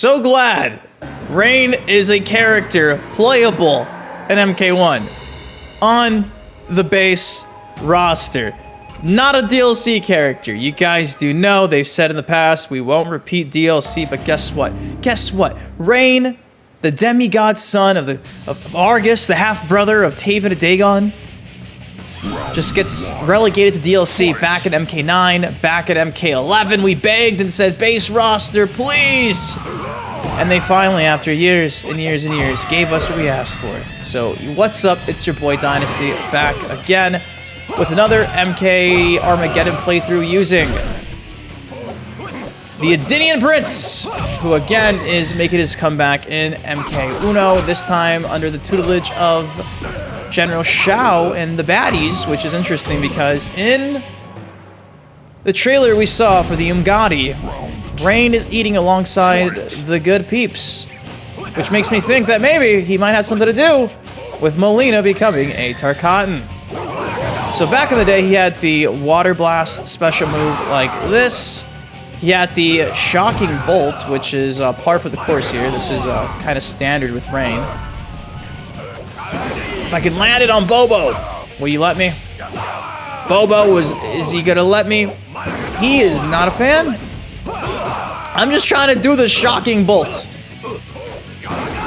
so glad Rain is a character playable in MK1 on the base roster. Not a DLC character. You guys do know, they've said in the past, we won't repeat DLC, but guess what? Guess what? Rain, the demigod son of Argus, the half-brother of Taven and Dagon, just gets relegated to DLC back at MK9, back at MK11. We begged and said, base roster, please! And they finally, after years and years and years, gave us what we asked for. So, what's up? It's your boy Dynasty, back again with another MK Armageddon playthrough using the Adinian Prince, who again is making his comeback in MK1, this time under the tutelage of General Shao and the baddies, which is interesting because in the trailer we saw for the Umgadi, Rain is eating alongside the good peeps, which makes me think that maybe he might have something to do with Molina becoming a Tarkatan. So back in the day, he had the Water Blast special move like this. He had the Shocking Bolt, which is par for the course here. This is kind of standard with Rain. If I can land it on Bobo, will you let me? Bobo, is he gonna let me? He is not a fan. I'm just trying to do the Shocking Bolt.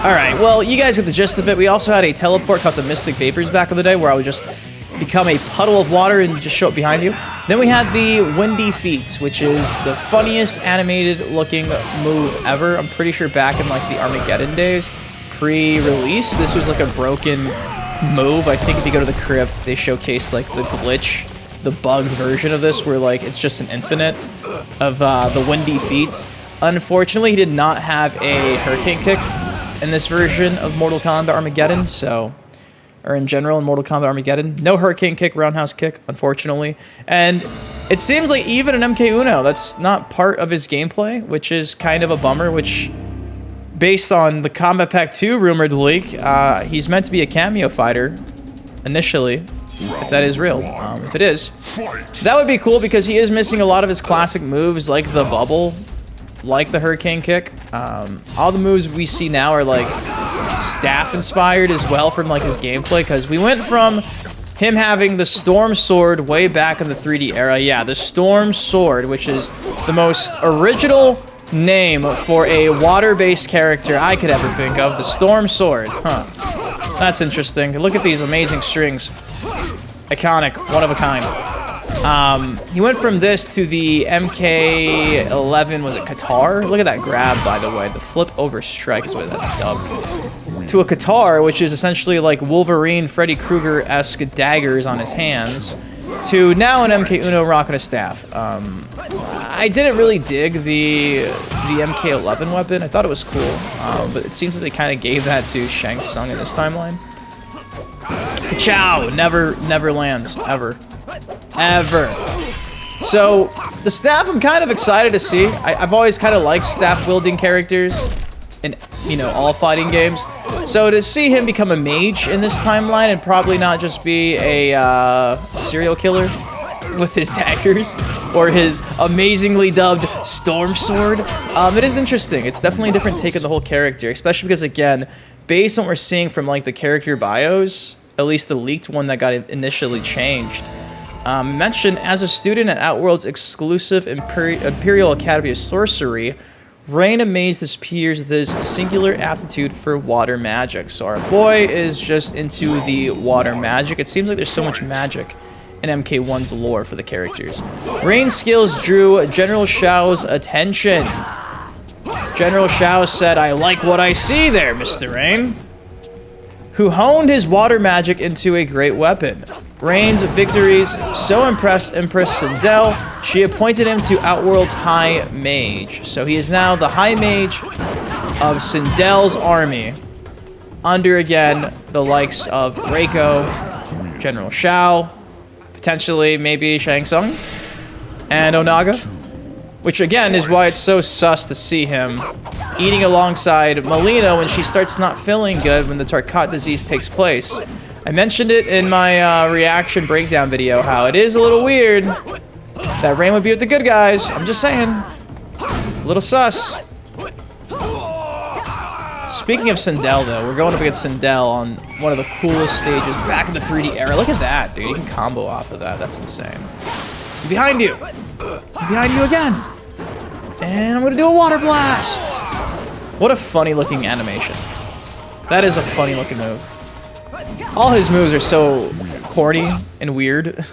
Alright, well, you guys get the gist of it. We also had a teleport called the Mystic Vapors back in the day where I would just become a puddle of water and just show up behind you. Then we had the Windy Feet, which is the funniest animated looking move ever. I'm pretty sure back in like the Armageddon days, pre-release, this was like a broken move. I think if you go to the crypt, they showcase like the glitch, the bugged version of this where like it's just an infinite of the Windy Feet. Unfortunately, he did not have a Hurricane Kick in this version of Mortal Kombat Armageddon, so... or in general in Mortal Kombat Armageddon. No Hurricane Kick, Roundhouse Kick, unfortunately. And it seems like even in MK1, that's not part of his gameplay, which is kind of a bummer, which, based on the Combat Pack 2 rumored leak, he's meant to be a cameo fighter, initially, if that is real. If it is, that would be cool because he is missing a lot of his classic moves, like the bubble, like the Hurricane Kick. All the moves we see now are like staff inspired as well from like his gameplay, because we went from him having the Storm Sword way back in the 3D era. Yeah, the Storm Sword, which is the most original name for a water-based character I could ever think of. The Storm Sword. Huh. That's interesting. Look at these amazing strings. Iconic. One of a kind. He went from this to the MK11, was it Qatar? Look at that grab, by the way. The flip over strike is what that's dubbed. To a Qatar, which is essentially like Wolverine, Freddy Krueger-esque daggers on his hands, to now an MK1 rocking a staff. I didn't really dig the MK11 weapon. I thought it was cool, but it seems that they kind of gave that to Shang Tsung in this timeline. Chow never lands, ever. So, the staff I'm kind of excited to see. I've always kind of liked staff-wielding characters in, you know, all fighting games. So to see him become a mage in this timeline and probably not just be a serial killer with his daggers or his amazingly dubbed Storm Sword, it is interesting. It's definitely a different take on the whole character, especially because, again, based on what we're seeing from like the character bios, at least the leaked one that got initially changed, mentioned as a student at Outworld's exclusive Imperial Academy of Sorcery, Rain amazed his peers with his singular aptitude for water magic. So our boy is just into the water magic. It seems like there's so much magic in MK1's lore for the characters. Rain's skills drew General Shao's attention. General Shao said, "I like what I see there, Mr. Rain," who honed his water magic into a great weapon. Rain's victories so impressed Empress Sindel, she appointed him to Outworld's High Mage. So he is now the High Mage of Sindel's army, under, again, the likes of Reiko, General Shao, potentially maybe Shang Tsung, and Onaga, which, again, is why it's so sus to see him eating alongside Molina when she starts not feeling good when the Tarkat disease takes place. I mentioned it in my reaction breakdown video, how it is a little weird that Rain would be with the good guys. I'm just saying. A little sus. Speaking of Sindel, though, we're going up against Sindel on one of the coolest stages back in the 3D era. Look at that, dude. You can combo off of that. That's insane. Behind you. Behind you again. And I'm going to do a water blast. What a funny looking animation. That is a funny looking move. All his moves are so corny and weird.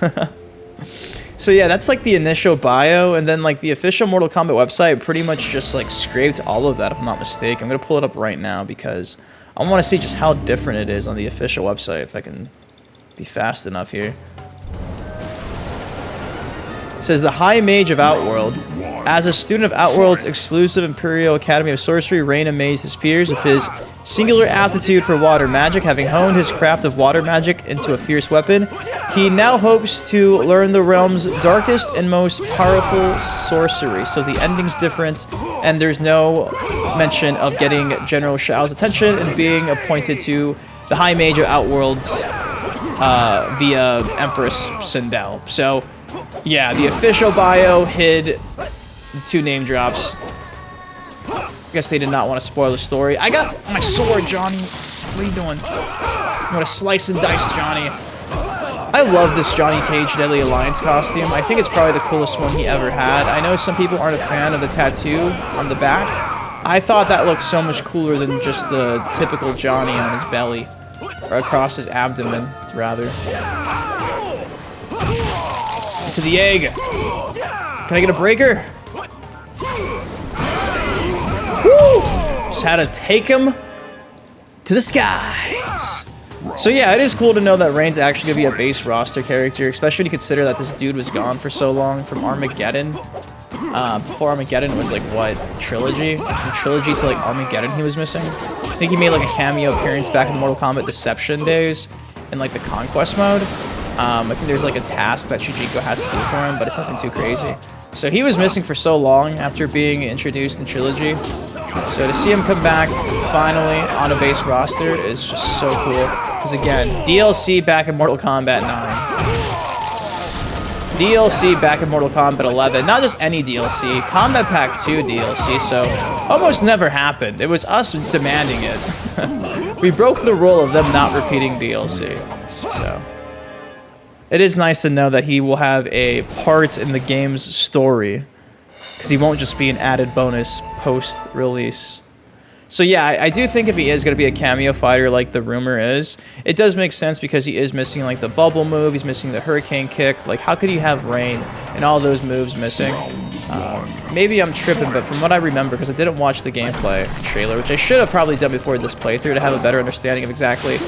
So yeah, that's like the initial bio, and then like the official Mortal Kombat website pretty much just like scraped all of that, if I'm not mistaken. I'm gonna pull it up right now because I want to see just how different it is on the official website, if I can be fast enough here. It says the High Mage of Outworld. As a student of Outworld's exclusive Imperial Academy of Sorcery, Rain amazed his peers with his singular aptitude for water magic. Having honed his craft of water magic into a fierce weapon, he now hopes to learn the realm's darkest and most powerful sorcery. So the ending's different, and there's no mention of getting General Shao's attention and being appointed to the High Mage of Outworlds via Empress Sindel. So yeah, the official bio hid 2 name drops. I guess they did not want to spoil the story. I got my sword, Johnny. What are you doing? I'm gonna slice and dice, Johnny. I love this Johnny Cage Deadly Alliance costume. I think it's probably the coolest one he ever had. I know some people aren't a fan of the tattoo on the back. I thought that looked so much cooler than just the typical Johnny on his belly. Or across his abdomen, rather. To the egg. Can I get a breaker? Woo! Just had to take him to the skies. So yeah, it is cool to know that Rain's actually gonna be a base roster character, especially when you consider that this dude was gone for so long from Armageddon. Before Armageddon was like what, Trilogy? From Trilogy to like Armageddon he was missing. I think he made like a cameo appearance back in Mortal Kombat Deception days in like the Conquest mode. I think there's like a task that Shujiko has to do for him, but it's nothing too crazy. So he was missing for so long after being introduced in Trilogy. So to see him come back finally on a base roster is just so cool. Because again, DLC back in Mortal Kombat 9. DLC back in Mortal Kombat 11. Not just any DLC, Combat Pack 2 DLC, so almost never happened. It was us demanding it. We broke the rule of them not repeating DLC. So it is nice to know that he will have a part in the game's story, because he won't just be an added bonus post-release. So yeah, I do think if he is going to be a cameo fighter like the rumor is, it does make sense because he is missing like the bubble move, he's missing the hurricane kick. Like how could you have Rain and all those moves missing? Maybe I'm tripping, but from what I remember, because I didn't watch the gameplay trailer, which I should have probably done before this playthrough to have a better understanding of exactly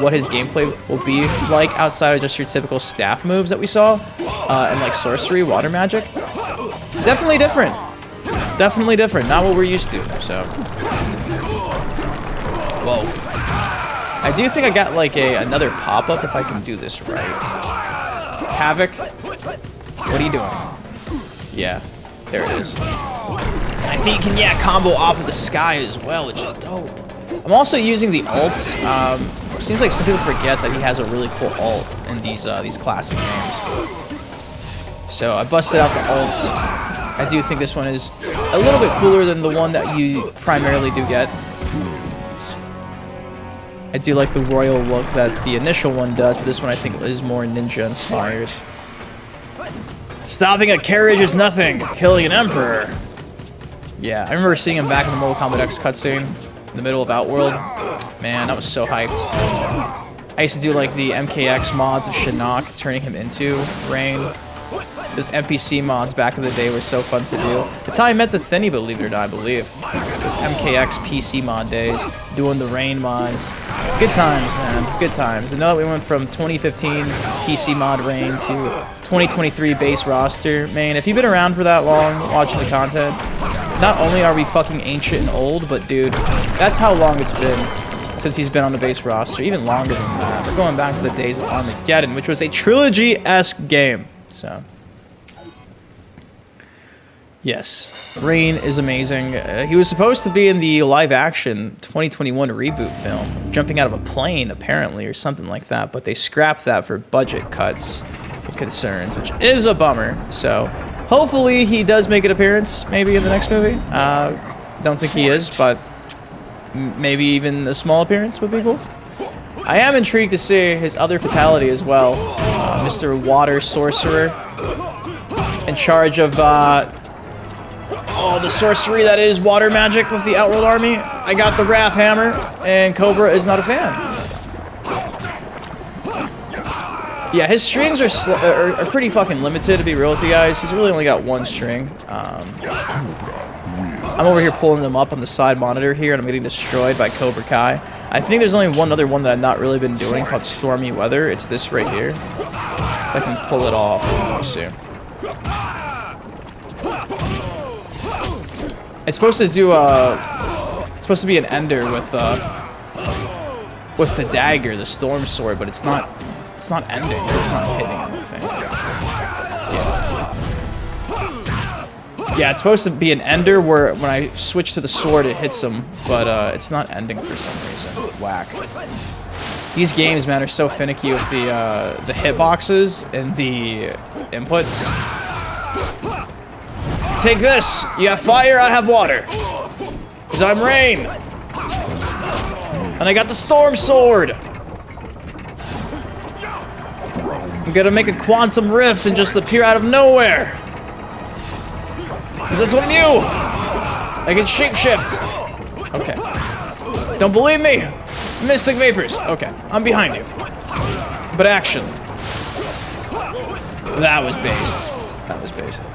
what his gameplay will be like outside of just your typical staff moves that we saw and like sorcery, water magic. Definitely different. Definitely different. Not what we're used to. So, whoa. I do think I got like another pop-up if I can do this right. Havik, what are you doing? Yeah, there it is. I think you can, yeah, combo off of the sky as well, which is dope. I'm also using the ult. Seems like some people forget that he has a really cool ult in these classic games. So I busted out the ult. I do think this one is a little bit cooler than the one that you primarily do get. I do like the royal look that the initial one does, but this one I think is more ninja inspired. Stopping a carriage is nothing. Killing an emperor. Yeah, I remember seeing him back in the Mortal Kombat X cutscene in the middle of Outworld. Man, that was so hyped. I used to do like the MKX mods of Shinnok, turning him into Rain. Those NPC mods back in the day were so fun to do. That's how I met the Thinny, believe it or not, I believe. Those MKX PC mod days, doing the Rain mods. Good times, man. Good times. And now that we went from 2015 PC mod Rain to 2023 base roster, man, if you've been around for that long watching the content, not only are we fucking ancient and old, but dude, that's how long it's been since he's been on the base roster. Even longer than that. We're going back to the days of Armageddon, which was a trilogy-esque game. So, yes, Rain is amazing. He was supposed to be in the live-action 2021 reboot film, jumping out of a plane, apparently, or something like that, but they scrapped that for budget cuts and concerns, which is a bummer. So, hopefully he does make an appearance, maybe in the next movie. Don't think he is, but maybe even a small appearance would be cool. I am intrigued to see his other fatality as well. Mr. Water Sorcerer. In charge of, the sorcery that is water magic with the Outworld Army. I got the Wrath Hammer, and Cobra is not a fan. Yeah, his strings are pretty fucking limited, to be real with you guys. He's really only got one string. I'm over here pulling them up on the side monitor here, and I'm getting destroyed by Cobra Kai. I think there's only one other one that I've not really been doing called Stormy Weather. It's this right here. If I can pull it off. Let me see. It's supposed to do it's supposed to be an ender with the dagger, the storm sword, but it's not ending. It's not hitting anything. Yeah, it's supposed to be an ender where when I switch to the sword it hits him, but it's not ending for some reason. Whack. These games, man, are so finicky with the hitboxes and the inputs. Take this! You have fire, I have water. Because I'm rain. And I got the storm sword. I'm gonna make a quantum rift and just appear out of nowhere. Because that's what I knew. I can shapeshift. Okay. Don't believe me? Mystic Vapors. Okay, I'm behind you. But action. That was based. That was based.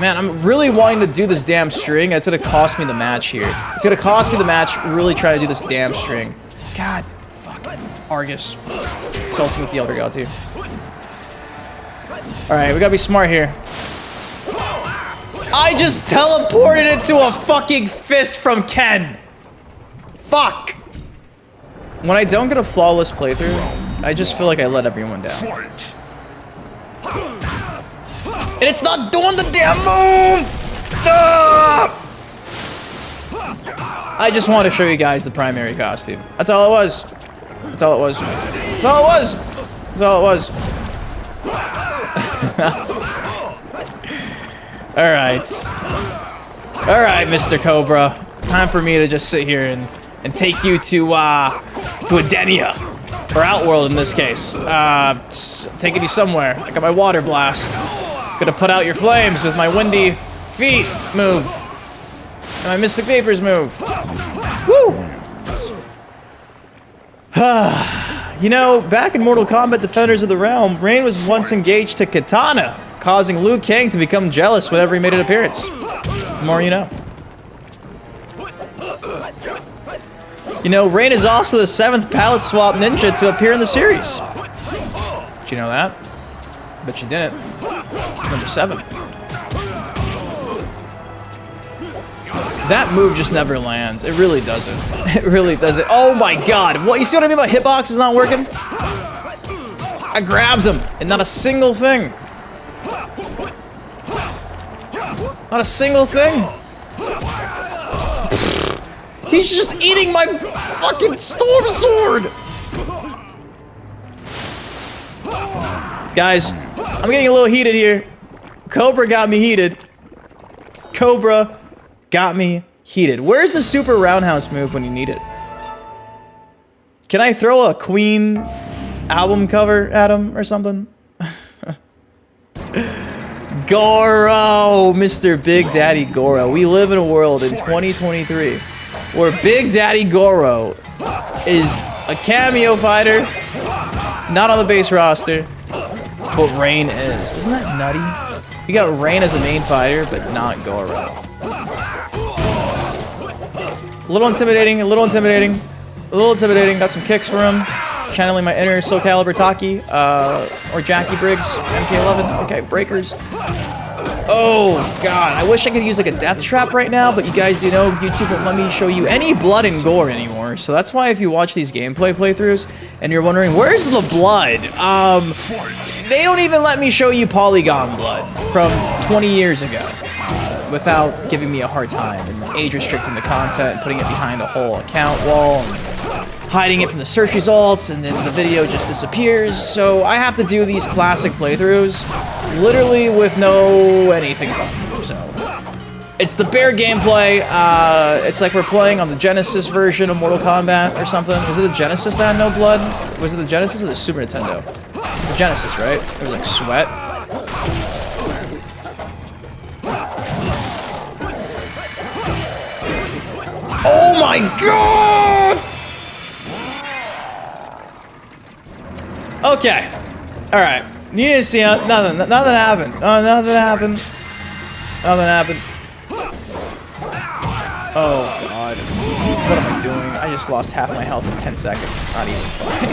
Man, I'm really wanting to do this damn string. It's gonna cost me the match here. It's gonna cost me the match really trying to do this damn string. God fucking Argus. Insulting with the Elder Gods here. Alright, we gotta be smart here. I just teleported into a fucking fist from Ken. Fuck. When I don't get a flawless playthrough, I just feel like I let everyone down. And it's not doing the damn move! Ah! I just want to show you guys the primary costume. That's all it was. That's all it was. That's all it was. That's all it was. Alright. Alright, Mr. Cobra. Time for me to just sit here and take you to Adenia. Or Outworld in this case. Taking you somewhere. I got my water blast. Gonna put out your flames with my windy feet move. And my Mystic Vapors move. Woo! You know, back in Mortal Kombat Defenders of the Realm, Rain was once engaged to Katana, causing Liu Kang to become jealous whenever he made an appearance. The more you know. You know, Rain is also the 7th palette swap ninja to appear in the series. Did you know that? Bet you didn't. Number 7. That move just never lands. It really doesn't. It really doesn't. Oh my god. What? You see what I mean about hitbox is not working? I grabbed him and not a single thing. Not a single thing. He's just eating my fucking storm sword. Guys, I'm getting a little heated here. Cobra got me heated. Cobra got me heated. Where's the super roundhouse move when you need it? Can I throw a Queen album cover at him or something? Goro, Mr. Big Daddy Goro. We live in a world in 2023 where Big Daddy Goro is a cameo fighter, not on the base roster, but Rain is. Isn't that nutty? You got Rain as a main fighter, but not Goro. A little intimidating, a little intimidating, a little intimidating. Got some kicks for him. Channeling my inner Soul Calibur Taki, or Jackie Briggs, MK1. Okay, breakers. Oh, God. I wish I could use, like, a death trap right now, but you guys do know YouTube won't let me show you any blood and gore anymore. So that's why if you watch these gameplay playthroughs, and you're wondering, where's the blood? They don't even let me show you polygon blood from 20 years ago without giving me a hard time and age restricting the content and putting it behind a whole account wall and hiding it from the search results, and then the video just disappears. So I have to do these classic playthroughs literally with no anything from them. So It's the bear gameplay. It's like we're playing on the Genesis version of Mortal Kombat or something. Was it the Genesis that had no blood? Was it the Genesis or the Super Nintendo? It's the Genesis, right? It was like sweat. Oh my god! Okay. Alright. You didn't see nothing. Nothing happened. Oh, nothing happened. Nothing happened. Oh god. What am I doing? I just lost half my health in 10 seconds. Not even funny.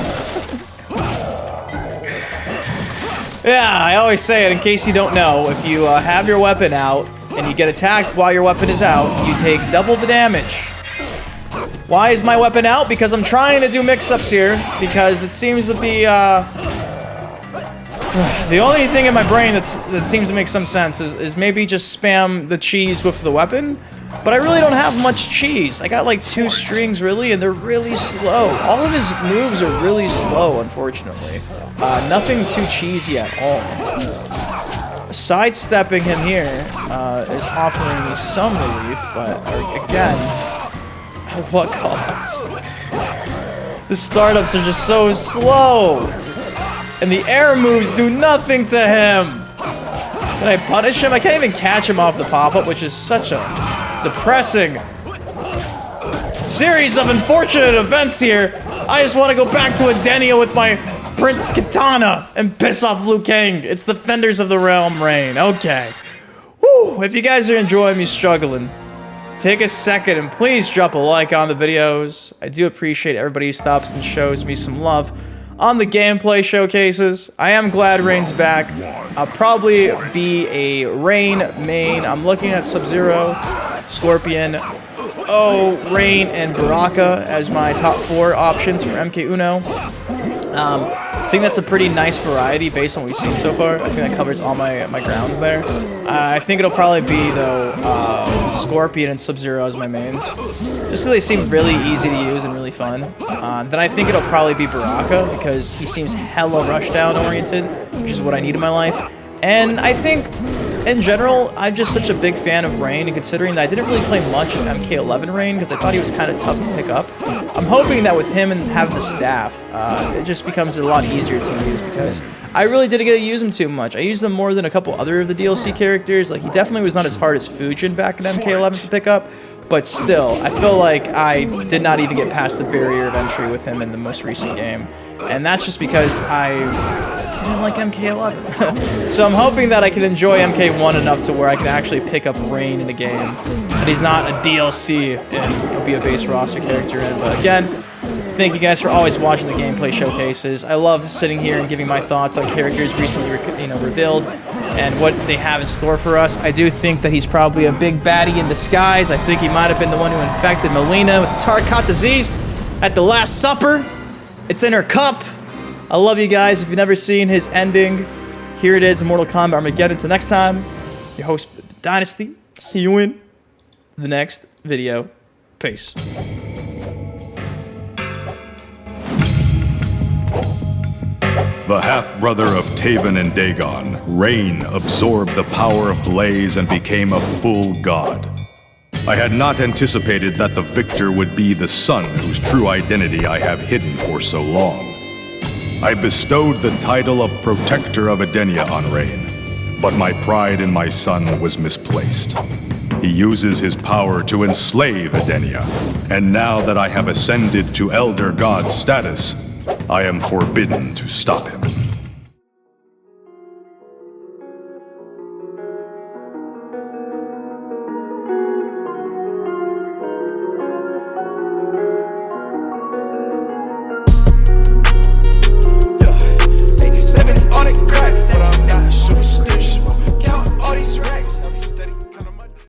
Yeah, I always say it in case you don't know. If you have your weapon out and you get attacked while your weapon is out, you take double the damage. Why is my weapon out? Because I'm trying to do mix-ups here. Because it seems to be, the only thing in my brain that seems to make some sense is maybe just spam the cheese with the weapon. But I really don't have much cheese. I got like 2 strings, really, and they're really slow. All of his moves are really slow, unfortunately. Nothing too cheesy at all. Sidestepping him here is offering me some relief, but again, at what cost? The startups are just so slow. And the air moves do nothing to him. Can I punish him? I can't even catch him off the pop-up, which is such a depressing series of unfortunate events here. I just want to go back to Edenia with my Prince Katana and piss off Liu Kang. It's Defenders of the Realm reign. Okay. Woo. If you guys are enjoying me struggling, take a second and please drop a like on the videos. I do appreciate everybody who stops and shows me some love on the gameplay showcases. I am glad Rain's back. I'll probably be a Rain main. I'm looking at Sub-Zero, Scorpion, Rain, and Baraka as my top 4 options for MK1. I think that's a pretty nice variety based on what we've seen so far. I think that covers all my grounds there. I think it'll probably be, though, Scorpion and Sub-Zero as my mains. Just so they seem really easy to use and really fun. Then I think it'll probably be Baraka, because he seems hella rushdown oriented, which is what I need in my life. And I think, in general, I'm just such a big fan of Rain, and considering that I didn't really play much of MK11 Rain, because I thought he was kind of tough to pick up, I'm hoping that with him and having the staff, it just becomes a lot easier to use, because I really didn't get to use him too much. I used him more than a couple other of the DLC characters. Like, he definitely was not as hard as Fujin back in MK11 to pick up, but still, I feel like I did not even get past the barrier of entry with him in the most recent game. And that's just because I didn't like MK11. So I'm hoping that I can enjoy MK1 enough to where I can actually pick up Rain in a game. And he's not a DLC and he'll be a base roster character in. But again, thank you guys for always watching the gameplay showcases. I love sitting here and giving my thoughts on characters recently revealed and what they have in store for us. I do think that he's probably a big baddie in disguise. I think he might have been the one who infected Melina with the Tarkat disease at the Last Supper. It's in her cup. I love you guys. If you've never seen his ending, here it is in Mortal Kombat Armageddon. Until next time, your host, Dynasty. See you in the next video. Peace. The half-brother of Taven and Dagon, Rain absorbed the power of Blaze and became a full god. I had not anticipated that the victor would be the son whose true identity I have hidden for so long. I bestowed the title of Protector of Edenia on Rain, but my pride in my son was misplaced. He uses his power to enslave Edenia, and now that I have ascended to Elder God status, I am forbidden to stop him. Stepping on it crack, but I'm not superstitious. Count all these racks.